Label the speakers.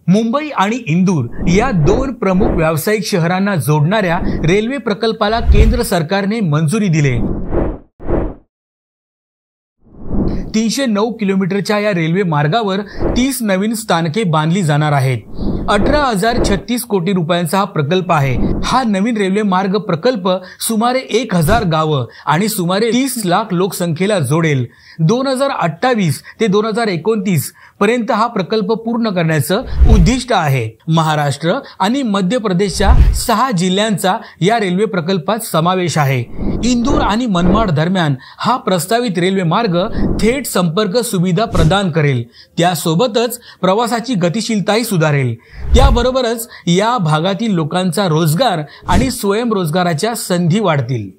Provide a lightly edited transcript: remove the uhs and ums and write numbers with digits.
Speaker 1: मुंबई आणि इंदूर या दोन प्रमुख व्यावसायिक शहरांना जोडणाऱ्या रेल्वे प्रकल्पाला केंद्र सरकारने मंजुरी दिली। 309 किलोमीटरच्या या रेल्वे मार्गावर 30 नवीन स्थानके बांधली जाणार आहेत। 18,036 कोटी रुपयांचा हा प्रकल्प आहे। हा नवीन रेल्वे मार्ग प्रकल्प सुमारे 1000 गावं आणि सुमारे 30 लाख लोकसंख्येला जोडेल। 2028 ते 2029 पर्यंत हा प्रकल्प पूर्ण करण्याचं उद्दिष्ट आहे। महाराष्ट्र आणि मध्य प्रदेशच्या 6 जिल्ह्यांचा या रेल्वे प्रकल्पात समावेश आहे। इंदूर आणि मनमाड दरम्यान हा प्रस्तावित रेल्वे मार्ग थेट संपर्क सुविधा प्रदान करेल। त्यासोबतच प्रवासाची गतिशीलताही सुधारेल। त्याबरोबरच या भागातील लोकांचा रोजगार आणि स्वयंरोजगाराच्या संधी वाढतील।